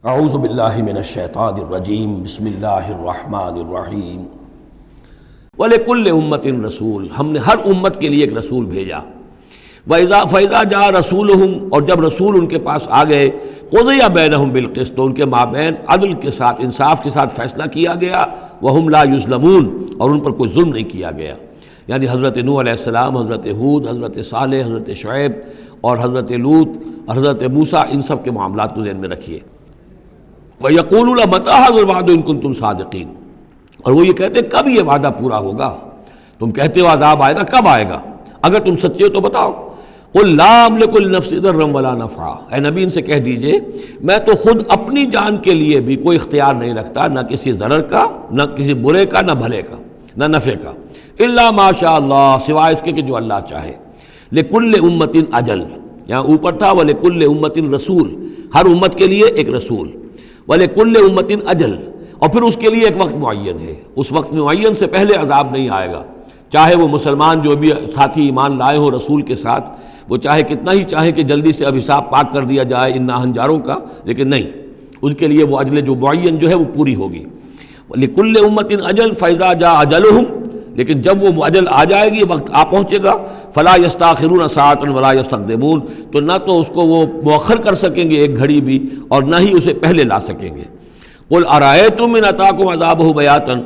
اعوذ باللہ من الشیطان الرجیم بسم اللہ الرحمن الرحیم وَلِكُلِّ أُمَّةٍ رسول، ہم نے ہر امت کے لیے ایک رسول بھیجا۔ فَإِذَا جَاءَ رَسُولُهُمْ، اور جب رسول ان کے پاس آ گئے، قُضِيَ بَيْنَهُمْ بِالْقِسْطِ، تو ان کے مابین عدل کے ساتھ، انصاف کے ساتھ فیصلہ کیا گیا، وَهُمْ لَا يُظْلَمُونَ، اور ان پر کوئی ظلم نہیں کیا گیا۔ یعنی حضرت نوح علیہ السلام، حضرت ہود، حضرت صالح، حضرت شعیب اور حضرت لوط، حضرت موسیٰ، ان سب کے معاملات کو ذہن میں رکھیے۔ وَيَقُولُونَ مَتَىٰ هَٰذَا الْوَعْدُ إِن كُنتُمْ صَادِقِينَ، اور وہ یہ کہتے ہیں کب یہ وعدہ پورا ہوگا؟ تم کہتے ہو عذاب آئے گا، کب آئے گا؟ اگر تم سچے ہو تو بتاؤ۔ قُل لَا أَمْلِكُ لِنَفْسِي ضَرًّا وَلَا نَفْعًا، اے نبی ان سے کہہ دیجئے میں تو خود اپنی جان کے لیے بھی کوئی اختیار نہیں رکھتا، نہ کسی ضرر کا، نہ کسی برے کا، نہ بھلے کا، نہ نفع کا، إِلَّا مَا شَاءَ اللَّهُ، سوائے اس کے کہ جو اللہ چاہے۔ لِكُلِّ أُمَّةٍ أَجَلٌ، یہاں اوپر تھا وَلِكُلِّ أُمَّةٍ رسول، ہر امت کے لیے ایک رسول، وَلِكُلِّ أُمَّةٍ أَجَلٌ، اور پھر اس کے لیے ایک وقت معین ہے، اس وقت معین سے پہلے عذاب نہیں آئے گا۔ چاہے وہ مسلمان جو بھی ساتھی ایمان لائے ہوں رسول کے ساتھ، وہ چاہے کتنا ہی چاہے کہ جلدی سے اب حساب پاک کر دیا جائے ان ناہنجاروں کا، لیکن نہیں، ان کے لیے وہ اجل جو معین جو ہے وہ پوری ہوگی۔ لِكُلِّ أُمَّةٍ أَجَلٌ فَإِذَا جَاءَ أَجَلُهُمْ، لیکن جب وہ اجل آ جائے گی، وقت آ پہنچے گا، فَلَا يَسْتَأْخِرُونَ سَاعَةً وَلَا يَسْتَقْدِمُونَ، تو نہ تو اس کو وہ مؤخر کر سکیں گے ایک گھڑی بھی، اور نہ ہی اسے پہلے لا سکیں گے۔ قُلْ أَرَأَيْتُمْ إِنْ أَتَاكُمْ عَذَابُهُ بَيَاتًا،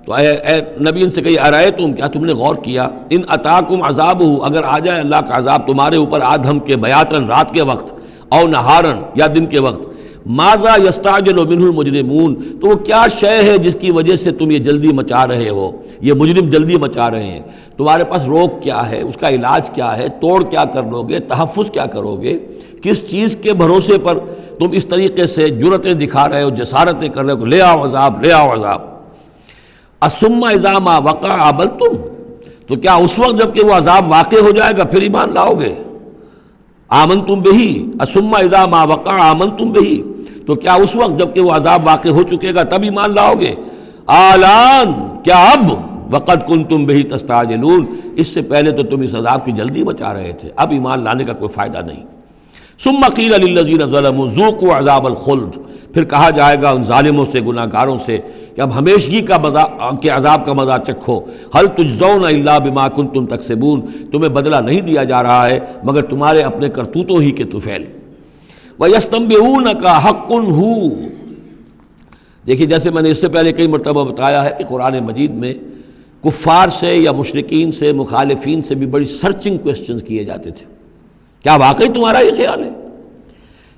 تو اے نبی ان سے کہیے أَرَأَيْتُمْ، کیا تم نے غور کیا، إِنْ أَتَاكُمْ عَذَابُهُ، اگر آ جائے اللہ کا عذاب تمہارے اوپر آدھم کے، بیاتن رات کے وقت، او نہارن یا دن کے وقت، ماذا يستعجل منه المجرمون، تو وہ کیا شے ہے جس کی وجہ سے تم یہ جلدی مچا رہے ہو، یہ مجرم جلدی مچا رہے ہیں، تمہارے پاس روک کیا ہے، اس کا علاج کیا ہے، توڑ کیا کر لو گے، تحفظ کیا کرو گے، کس چیز کے بھروسے پر تم اس طریقے سے جرأتیں دکھا رہے ہو، جسارتیں کر رہے ہو، لے آؤ عذاب، لے آؤ عذاب۔ ثم اذا ما وقع آمنتم، تو کیا اس وقت جب کہ وہ عذاب واقع ہو جائے گا پھر ایمان لاؤ گے؟ آمنتم بہ، ثم اذا ما وقع آمنتم بہ، تو کیا اس وقت جب کہ وہ عذاب واقع ہو چکے گا تب ایمان لاؤ گے؟ آلان، کیا اب؟ وقد کنتم بہ تستعجلون، اس سے پہلے تو تم اس عذاب کی جلدی مچا رہے تھے، اب ایمان لانے کا کوئی فائدہ نہیں۔ ثم قیل للذین ظلموا ذوقوا عذاب الخلد، پھر کہا جائے گا ان ظالموں سے، گناہ گاروں سے کہ اب ہمیشگی کا کے عذاب کا مزہ چکھو۔ هل تجزون الا بما کنتم تکسبون، تمہیں بدلہ نہیں دیا جا رہا ہے مگر تمہارے اپنے کرتوتوں ہی کے طفیل۔ وَيَسْتَنبِئُونَكَ حَقٌّ هُوَ، دیکھیے جیسے میں نے اس سے پہلے کئی مرتبہ بتایا ہے کہ قرآن مجید میں کفار سے یا مشرکین سے، مخالفین سے بھی بڑی سرچنگ کوسچنز کیے جاتے تھے، کیا واقعی تمہارا یہ خیال ہے؟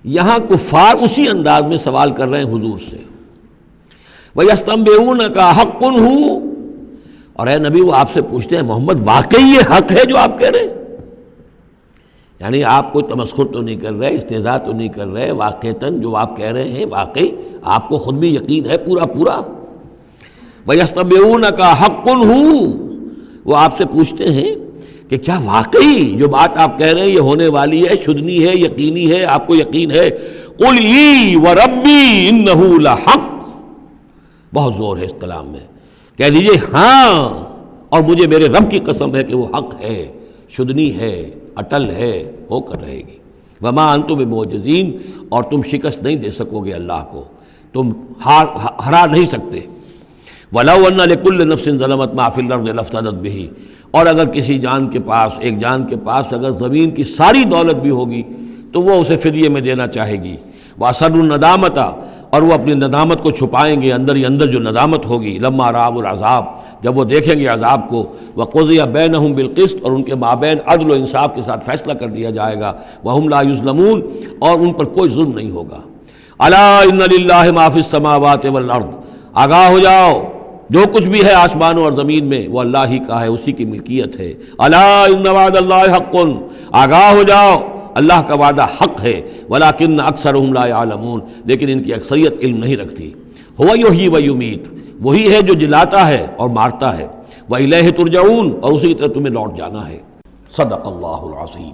یہاں کفار اسی انداز میں سوال کر رہے ہیں حضور سے، وَيَسْتَنبِئُونَكَ حَقٌّ هُوَ، اور اے نبی وہ آپ سے پوچھتے ہیں محمد واقعی یہ حق ہے جو آپ کہہ رہے ہیں؟ یعنی آپ کوئی تمسخر تو نہیں کر رہے، استہزاء تو نہیں کر رہے، واقعتاً جو آپ کہہ رہے ہیں واقعی آپ کو خود بھی یقین ہے پورا پورا؟ وَيَسْتَنبِئُونَكَ حَقٌّ هُوَ، وہ آپ سے پوچھتے ہیں کہ کیا واقعی جو بات آپ کہہ رہے ہیں یہ ہونے والی ہے، شدنی ہے، یقینی ہے، آپ کو یقین ہے؟ قُلْ اِی وَرَبِّی إِنَّهُ لَحَقٌّ، بہت زور ہے اس کلام میں، کہہ دیجئے ہاں اور مجھے میرے رب کی قسم ہے کہ وہ حق ہے، شدنی ہے، اٹل ہے، ہو کر رہے گی۔ وَمَا أَنْتُم بِمُعْجِزِينَ، اور تم شکست نہیں دے سکو گے اللہ کو، تم ہرا نہیں سکتے۔ وَلَوْ أَنَّ لِكُلِّ نَفْسٍ ظَلَمَتْ مَا فِي الْأَرْضِ لَافْتَدَتْ بِهِ، اور اگر کسی جان کے پاس، ایک جان کے پاس اگر زمین کی ساری دولت بھی ہوگی تو وہ اسے فدیے میں دینا چاہے گی۔ وَأَسَرُّوا النَّدَامَةَ، اور وہ اپنی ندامت کو چھپائیں گے، اندر ہی اندر جو ندامت ہوگی، لما رأوا العذاب، جب وہ دیکھیں گے عذاب کو، وقضی بینہم بالقسط، اور ان کے مابین عدل و انصاف کے ساتھ فیصلہ کر دیا جائے گا، وہم لا یظلمون، اور ان پر کوئی ظلم نہیں ہوگا۔ الا ان للہ ما فی السماوات والارض، آگاہ ہو جاؤ جو کچھ بھی ہے آسمانوں اور زمین میں وہ اللہ ہی کا ہے، اسی کی ملکیت ہے۔ الا ان وعد اللہ حق، آگاہ ہو جاؤ اللہ کا وعدہ حق ہے، ولکن اکثرهم لا يعلمون، لیکن ان کی اکثریت علم نہیں رکھتی۔ هو یحیی و یمیت، وہی ہے جو جلاتا ہے اور مارتا ہے، وإلیہ ترجعون، اور اسی طرح تمہیں لوٹ جانا ہے۔ صدق اللہ العظیم۔